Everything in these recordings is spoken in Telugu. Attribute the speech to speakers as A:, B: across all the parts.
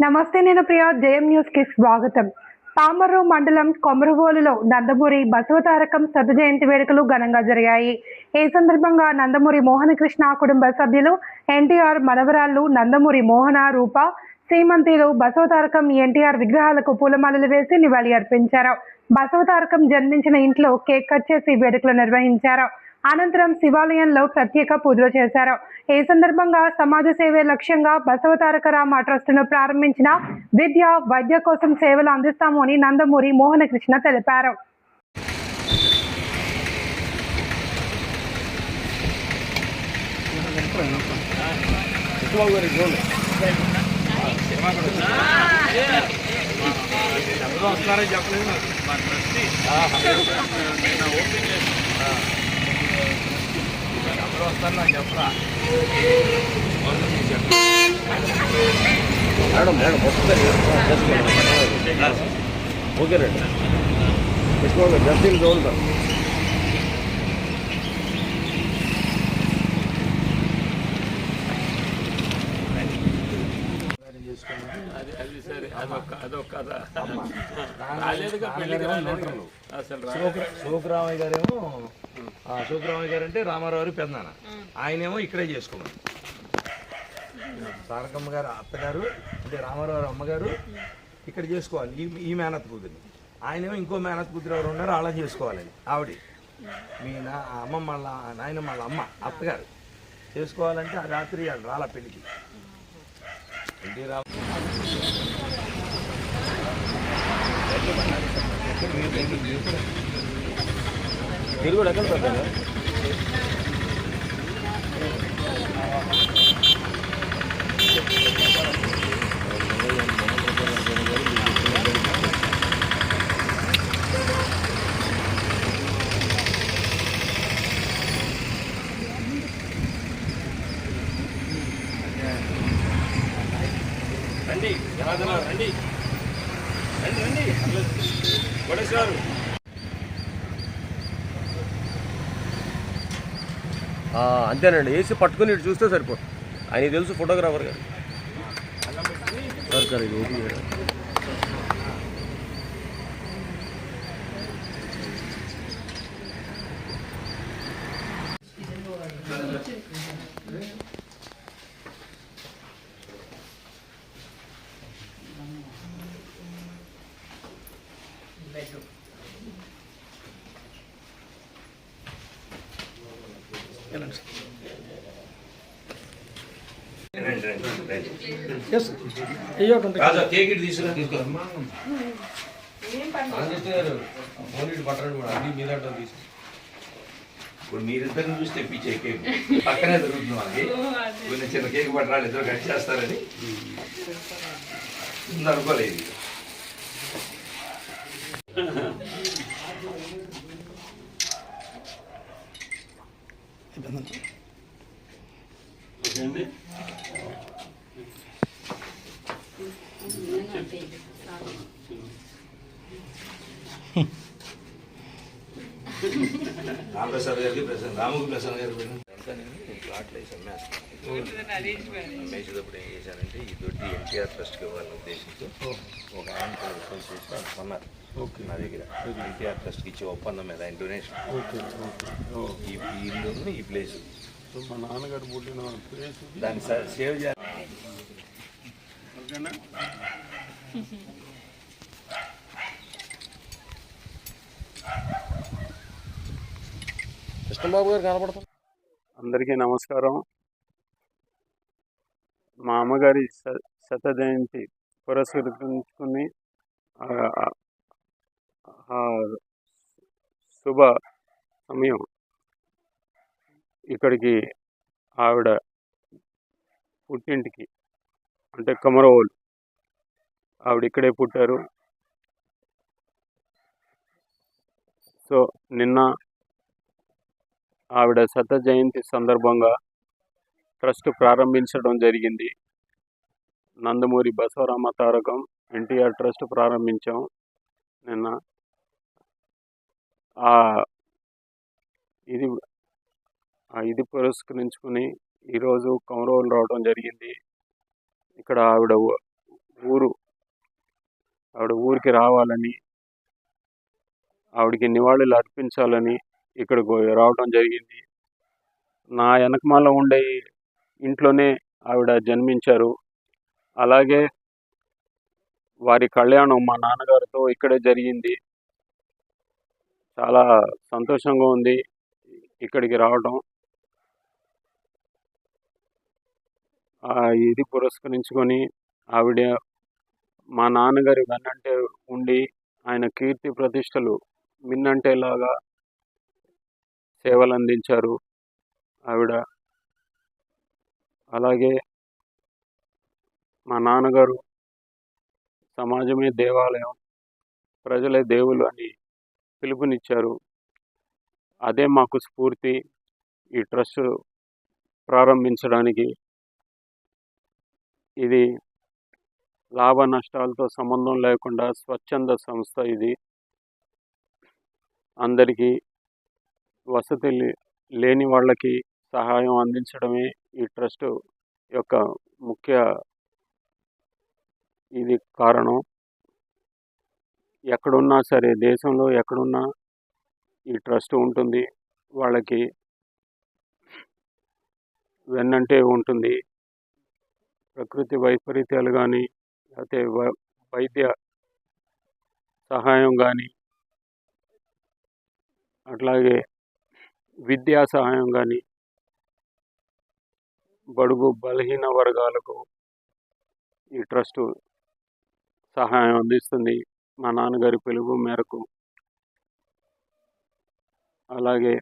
A: నమస్తే, నేను ప్రియా. జయం న్యూస్ కి స్వాగతం. పామర్రు మండలం కొమరవోలులో నందమూరి బసవతారకం శత జయంతి వేడుకలు ఘనంగా జరిగాయి. ఈ సందర్భంగా నందమూరి మోహనకృష్ణ కుటుంబ సభ్యులు, ఎన్టీఆర్ మనవరాళ్లు నందమూరి మోహన, రూప, శ్రీమంతిలు బసవతారకం ఎన్టీఆర్ విగ్రహాలకు పూలమాలలు వేసి నివాళి అర్పించారు. బసవతారకం జన్మించిన ఇంట్లో కేక్ కట్ చేసి వేడుకలు నిర్వహించారు. అనంతరం శివాలయంలో ప్రత్యేక పూజలు చేశారు. ఈ సందర్భంగా సమాజ సేవే లక్ష్యంగా బసవతారక రామ ట్రస్టును ప్రారంభించిన విద్య, వైద్య కోసం సేవలు అందిస్తాము అని నందమూరి మోహనకృష్ణ తెలిపారు.
B: ఓకే రండి జస్టిన్ చూద్దాం. శోకరామయ్య గారేమో శోకరామయ్య గారు అంటే రామారావు పెద్దనాన్న, ఆయనేమో ఇక్కడే చేసుకోమని. తారకమ్మ గారు అత్తగారు అంటే రామారావు అమ్మగారు ఇక్కడ చేసుకోవాలి ఈ మేనత్ కూతురిని. ఆయనేమో ఇంకో మేనత్ కూతురు ఎవరు ఉన్నారు అలా చేసుకోవాలని ఆవిడ మీ అమ్మమ్మ వాళ్ళ నాయనమ్మ వాళ్ళ అమ్మ అత్తగారు చేసుకోవాలంటే ఆ రాత్రి రాళ్ళ పెళ్ళికి ఎన్టీ రామ మీరు కూడా ఎక్కడ పెడతారు? రండి రండి రండి రండి గొడేశ్వరు. అంతేనండి, వేసి పట్టుకుని ఇటు చూస్తే సరిపోతుంది. ఆయన తెలుసు ఫోటోగ్రాఫర్ గారు. సార్ ఇది ఓపీ ఇప్పుడు మీరిద్దరిని చూసి తెప్పించే కేక్ పక్కనే దొరుకుతుంది. మనకి కొంచెం చిన్న కేక్ పట్టరాలు ఇద్దరు కట్ చేస్తారని అనుకోలేదు. రామప్రసాద్ గారికి రాముకి ప్రసాద్ గారికి ప్లాట్లు వేసాను మేసేటప్పుడు ఏం చేశానంటే ఈ దొడ్డి ఎన్టీఆర్ ట్రస్ట్కి ఇవ్వాలనే ఉద్దేశంతో ఒక ఆయన చేసి కొన్నారు. నా దగ్గర ఎన్టీఆర్ ట్రస్ట్కి ఇచ్చే ఒప్పందం మీద ఆయన డొనేషన్ ఈ ఇల్లు ఈ ప్లేస్ మా నాన్నగారు పుట్టిన ప్లేస్ దాన్ని సేవ్ చేయాలి. కృష్ణబాబు గారు కనపడతారు.
C: అందరికీ నమస్కారం. మా అమ్మగారి శత జయంతి పురస్కరించుకుని శుభ సమయం ఇక్కడికి ఆవిడ పుట్టింటికి అంటే కొమరవోలు ఆవిడ ఇక్కడే పుట్టారు. సో నిన్న ఆవిడ శత జయంతి సందర్భంగా ట్రస్ట్ ప్రారంభించడం జరిగింది. నందమూరి బసవరామ తారకం ఎన్టీఆర్ ట్రస్ట్ ప్రారంభించాం నిన్న. ఇది పురస్కరించుకుని ఈరోజు కొమరవోలు రావడం జరిగింది. ఇక్కడ ఆవిడ ఆవిడ ఊరికి రావాలని, ఆవిడకి నివాళులు అర్పించాలని ఇక్కడికి రావడం జరిగింది. నా వెనకమాల ఉండే ఇంట్లోనే ఆవిడ జన్మించారు. అలాగే వారి కళ్యాణం మా నాన్నగారితో ఇక్కడే జరిగింది. చాలా సంతోషంగా ఉంది ఇక్కడికి రావడం. ఇది పురస్కరించుకొని ఆవిడ మా నాన్నగారి వెన్నంటే ఉండి ఆయన కీర్తి ప్రతిష్టలు మిన్నంటేలాగా సేవలు అందించారు ఆవిడ. అలాగే మా నాన్నగారు సమాజమే దేవాలయం, ప్రజలే దేవులు అని పిలుపునిచ్చారు. అదే మాకు స్ఫూర్తి ఈ ట్రస్ట్ ప్రారంభించడానికి. ఇది లాభ నష్టాలతో సంబంధం లేకుండా స్వచ్ఛంద సంస్థ. ఇది అందరికీ వసతి లేని వాళ్ళకి సహాయం అందించడమే ఈ ట్రస్ట్ యొక్క ముఖ్య ఇది కారణం. ఎక్కడున్నా సరే, దేశంలో ఎక్కడున్నా ఈ ట్రస్ట్ ఉంటుంది. వాళ్ళకి వెన్నంటే ఉంటుంది. ప్రకృతి వైపరీత్యాలు కానీ, లేకపోతే వైద్య సహాయం కానీ, అట్లాగే విద్యా సహాయం కానీ, బడుగు బలహీన వర్గాలకు ఈ ట్రస్ట్ సహాయం అందిస్తుంది మా నాన్నగారి పిలుపు మేరకు. అలాగే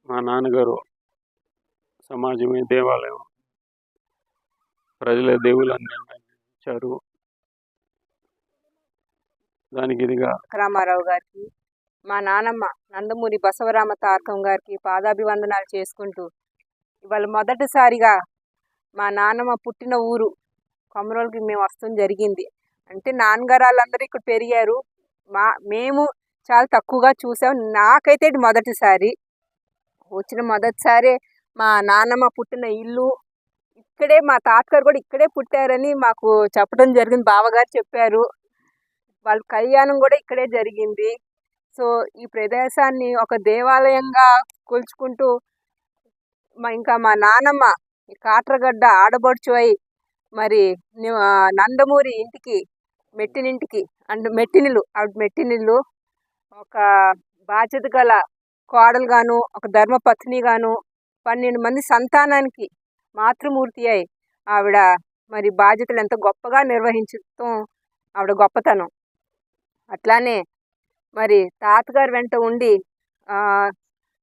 C: మా నాన్నగారు సమాజమే దేవాలయం, ప్రజల దేవులు అందించారు. దానికి ఇదిగా
D: రామారావు గారికి, మా నానమ్మ నందమూరి బసవరామ తారకం గారికి పాదాభివందనాలు చేసుకుంటూ, ఇవాళ మొదటిసారిగా మా నాన్నమ్మ పుట్టిన ఊరు కొమరోలుకి మేము వస్తాం జరిగింది. అంటే నాన్నగారు వాళ్ళందరూ ఇక్కడ పెరిగారు, మేము చాలా తక్కువగా చూసాం. నాకైతే ఇది మొదటిసారి వచ్చిన మొదటిసారి మా నాన్నమ్మ పుట్టిన ఇల్లు ఇక్కడే, మా తాతగారు కూడా ఇక్కడే పుట్టారని మాకు చెప్పడం జరిగింది. బావగారు చెప్పారు. వాళ్ళ కళ్యాణం కూడా ఇక్కడే జరిగింది. సో ఈ ప్రదేశాన్ని ఒక దేవాలయంగా కొలుచుకుంటూ ఇంకా మా నాన్నమ్మ కాట్రగడ్డ ఆడబడుచు అయి మరి నందమూరి ఇంటికి మెట్టినింటికి అంటే మెట్టినిల్లు ఒక బాధ్యత గల కోడలుగాను, ఒక ధర్మపత్నిగాను, 12 మంది సంతానానికి మాతృమూర్తి అయి ఆవిడ మరి బాధ్యతలు ఎంత గొప్పగా నిర్వహించడం ఆవిడ గొప్పతనం. అట్లానే మరి తాతగారు వెంట ఉండి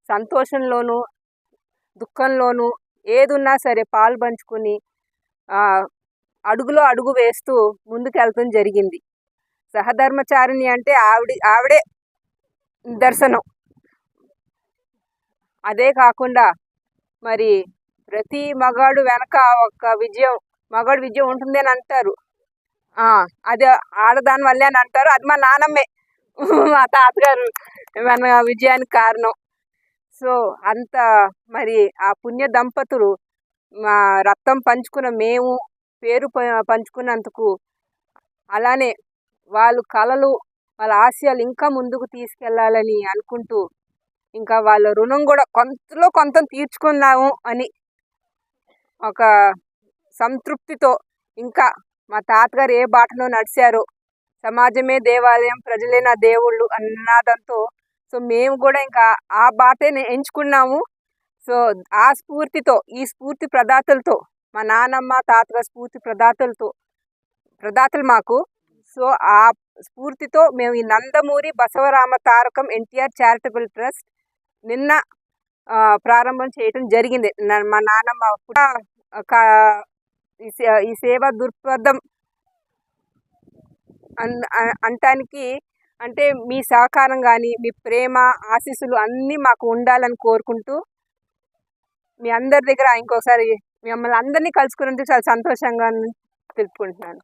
D: సంతోషంలోనూ దుఃఖంలోనూ ఏదున్నా సరే పాలు పంచుకొని అడుగులో అడుగు వేస్తూ ముందుకెళ్తాం జరిగింది. సహధర్మచారిణి అంటే ఆవిడే నిదర్శనం. అదే కాకుండా మరి ప్రతి మగాడు వెనక ఒక మగాడు విజయం ఉంటుంది అని అంటారు. అది ఆడదాని వల్లే అని అంటారు. అది మా నాన్నమ్మే, మా తాతగారు మన విజయానికి కారణం. సో అంత మరి ఆ పుణ్య దంపతులు మా రక్తం పంచుకున్న మేము పేరు పంచుకున్నందుకు, అలానే వాళ్ళు కళలు వాళ్ళ ఆశయాలు ఇంకా ముందుకు తీసుకెళ్ళాలని అనుకుంటూ, ఇంకా వాళ్ళ రుణం కూడా కొంత తీర్చుకున్నాము అని ఒక సంతృప్తితో, ఇంకా మా తాతగారు ఏ బాటలో నడిచారో సమాజమే దేవాలయం, ప్రజలే నా దేవుళ్ళు అన్నదంతో, సో మేము కూడా ఇంకా ఆ బాటే ఎంచుకున్నాము. సో ఆ స్ఫూర్తితో, ఈ స్ఫూర్తి ప్రదాతలతో, మా నాన్నమ్మ తాతగారు స్ఫూర్తి ప్రదాతలు మాకు. సో ఆ స్ఫూర్తితో మేము ఈ నందమూరి బసవరామ తారకం ఎన్టీఆర్ చారిటబుల్ ట్రస్ట్ నిన్న ప్రారంభం చేయటం జరిగింది. మా నాన్నమ్మ కూడా ఈ సేవా దృక్పథం అనటానికి అంటే మీ సహకారం కానీ, మీ ప్రేమ ఆశీస్సులు అన్నీ మాకు ఉండాలని కోరుకుంటూ, మీ అందరి దగ్గర ఇంకోసారి మిమ్మల్ని అందరినీ కలుసుకున్నందుకు చాలా సంతోషంగా తెలుపుకుంటున్నాను.